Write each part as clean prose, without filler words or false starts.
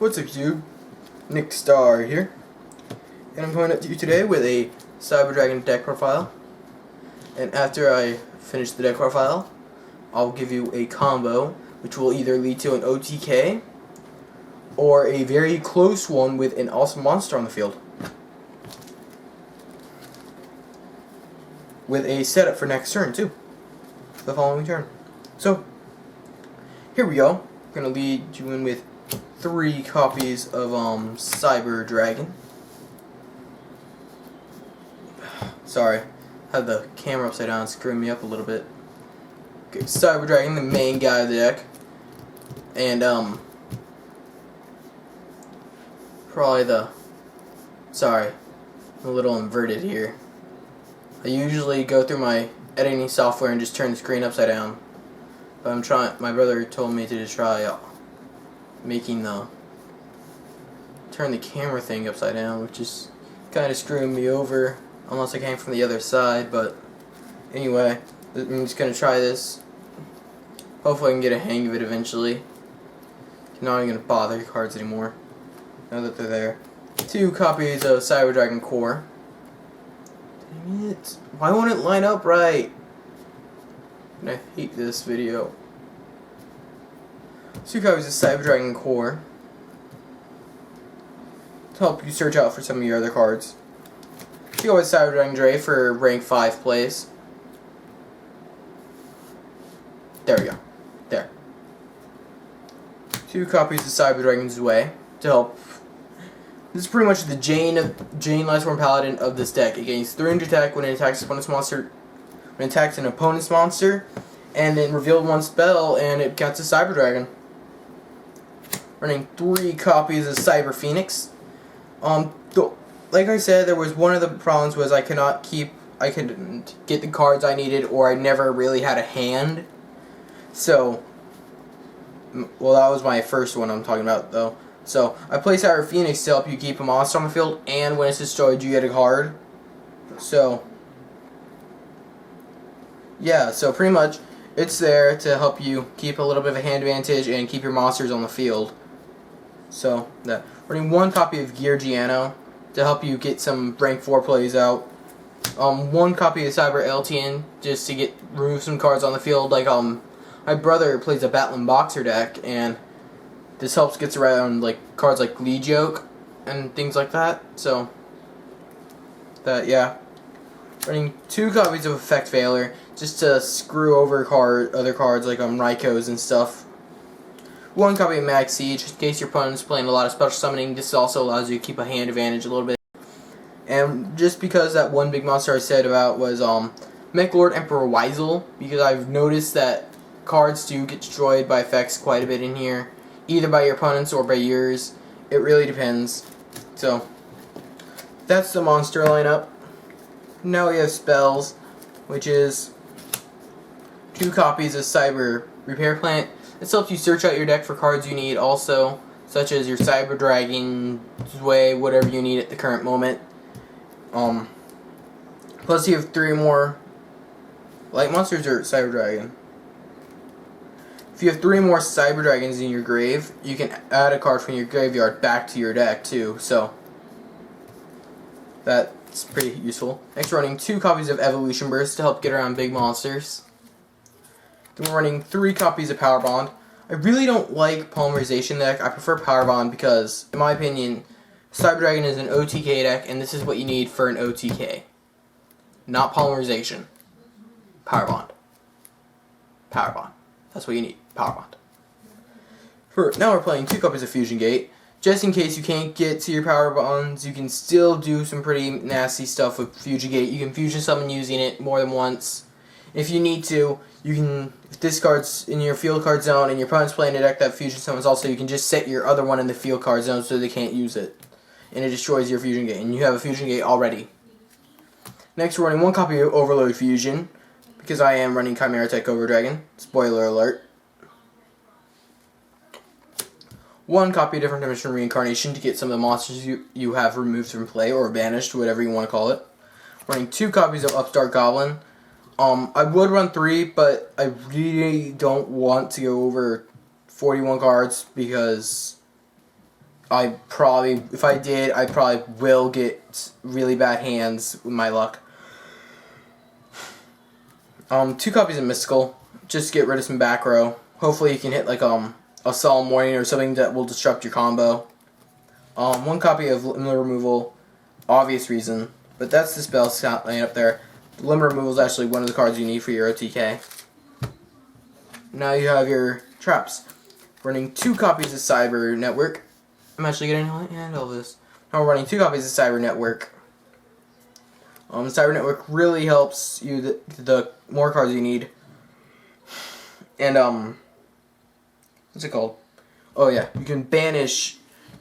What's up, YouTube? Nick Star here, and I'm coming up to you today with a Cyber Dragon deck profile. And after I finish the deck profile, I'll give you a combo which will either lead to an OTK or a very close one with an awesome monster on the field, with a setup for next turn too, the following turn. So here we go. I'm gonna lead you in with 3 copies of Cyber Dragon. Sorry, I had the camera upside down, screwing me up a little bit. Okay, Cyber Dragon, the main guy of the deck, and probably sorry, I'm a little inverted here. I usually go through my editing software and just turn the screen upside down, but I'm trying. My brother told me to just try turn the camera thing upside down, which is kind of screwing me over unless I came from the other side. But anyway, I'm just gonna try this. Hopefully I can get a hang of it eventually. I'm not even gonna bother your cards anymore now that they're there. 2 copies of Cyber Dragon Core. Dang it! Why won't it line up right? I hate this video. 2 copies of Cyber Dragon Core to help you search out for some of your other cards. You go with Cyber Dragon Dre for rank 5 plays. There we go. There. 2 copies of Cyber Dragon's Way to help. This is pretty much the Jane Lightsworn Paladin of this deck. It gains 300 attack when it attacks opponent's monster. When it attacks an opponent's monster, and then revealed 1 spell, and it gets a Cyber Dragon. Running 3 copies of Cyber Phoenix. Like I said, there was one of the problems was I couldn't get the cards I needed, or I never really had a hand. So, well, that was my first one I'm talking about, though. So, I play Cyber Phoenix to help you keep a monster on the field, and when it's destroyed, you get a card. So, yeah, so pretty much, it's there to help you keep a little bit of a hand advantage and keep your monsters on the field. So, that. Running 1 copy of Gear Giano to help you get some rank 4 plays out. 1 copy of Cyber Eltian just to remove some cards on the field. Like my brother plays a Battling Boxer deck, and this helps gets around like cards like Lee Joke and things like that. So that, yeah. Running 2 copies of Effect Failure just to screw over other cards like Raikou and stuff. 1 copy of Mag Siege in case your opponent's playing a lot of special summoning. This also allows you to keep a hand advantage a little bit. And just because that one big monster I said about was Mech Lord Emperor Weisel, because I've noticed that cards do get destroyed by effects quite a bit in here, either by your opponents or by yours. It really depends. So that's the monster lineup. Now we have spells, which is 2 copies of Cyber Repair Plant. This helps you search out your deck for cards you need also, such as your Cyber Dragon's Way, whatever you need at the current moment. Plus you have 3 more light monsters or Cyber Dragon. If you have 3 more Cyber Dragons in your grave, you can add a card from your graveyard back to your deck too, so that's pretty useful. Next, we're running 2 copies of Evolution Burst to help get around big monsters. Then we're running 3 copies of Power Bond. I really don't like Polymerization deck. I prefer Power Bond because, in my opinion, Cyber Dragon is an OTK deck, and this is what you need for an OTK. Not Polymerization. Power Bond. Power Bond. That's what you need. Power Bond. Now we're playing 2 copies of Fusion Gate. Just in case you can't get to your Power Bonds, you can still do some pretty nasty stuff with Fusion Gate. You can fusion summon using it more than once. If you need to, you can, if this card's in your field card zone and your opponent's playing a deck that fusion summons also, you can just set your other one in the field card zone so they can't use it. And it destroys your Fusion Gate, and you have a Fusion Gate already. Next, we're running 1 copy of Overload Fusion, because I am running Chimera Tech Overdragon. Spoiler alert. 1 copy of Different Dimension Reincarnation to get some of the monsters you have removed from play, or banished, whatever you want to call it. Running 2 copies of Upstart Goblin. I would run 3, but I really don't want to go over 41 cards because if I did, I probably will get really bad hands with my luck. 2 copies of Mystical, just to get rid of some back row. Hopefully you can hit like a Solemn Warning or something that will disrupt your combo. 1 copy of Limit Removal, obvious reason, but that's the spell laying up there. Limit Removal is actually one of the cards you need for your OTK. Now you have your traps. Running 2 copies of Cyber Network. I'm actually getting a handle of this. Now we're running 2 copies of Cyber Network. Cyber Network really helps you the more cards you need. And what's it called? Oh yeah, you can banish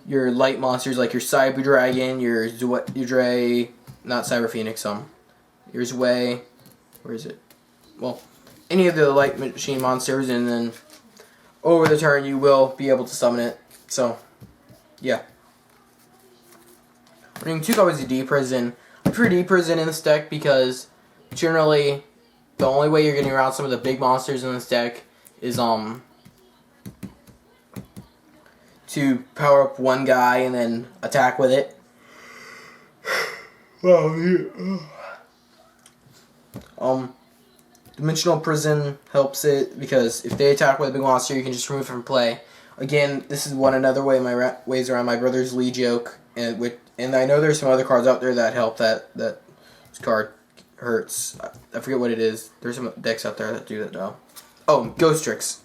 your light monsters like your Cyber Dragon, your Dre, not Cyber Phoenix. Your Zwei. Where is it? Well, any of the light machine monsters, and then over the turn you will be able to summon it. So, yeah. Running 2 copies of D-Prison. I prefer D-Prison in this deck because generally the only way you're getting around some of the big monsters in this deck is to power up one guy and then attack with it. Dimensional Prison helps it because if they attack with a big monster, you can just remove it from play. Again, this is another way ways around my brother's Lee joke, and I know there's some other cards out there that help that this card hurts. I forget what it is. There's some decks out there that do that though. Oh, Ghost Tricks,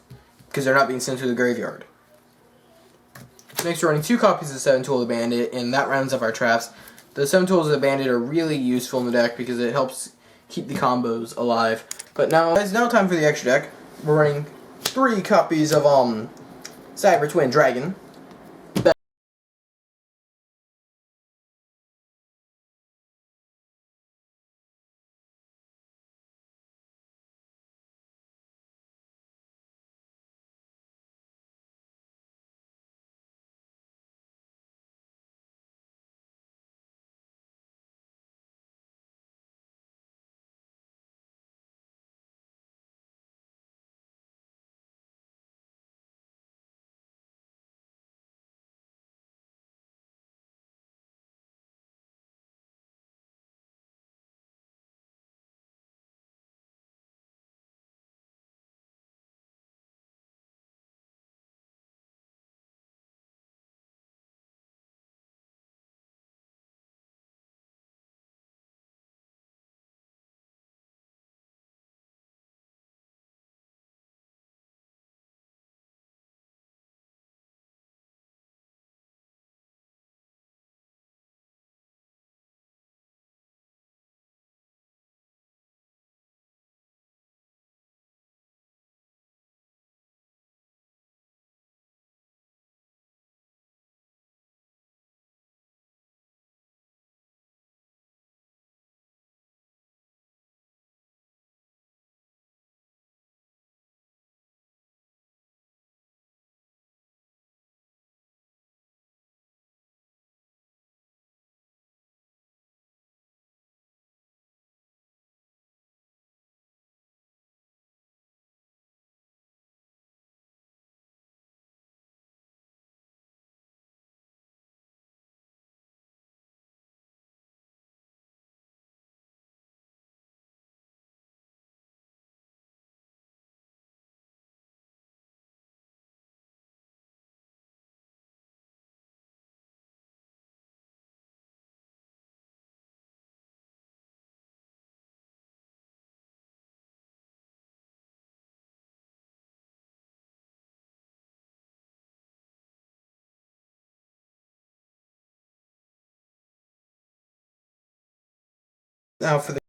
because they're not being sent to the graveyard. Next, we're running 2 copies of 7 Tool of the Bandit, and that rounds up our traps. The 7 Tools of the Bandit are really useful in the deck because it helps keep the combos alive. But now it's now time for the extra deck. We're running 3 copies of Cyber Twin Dragon. Now for the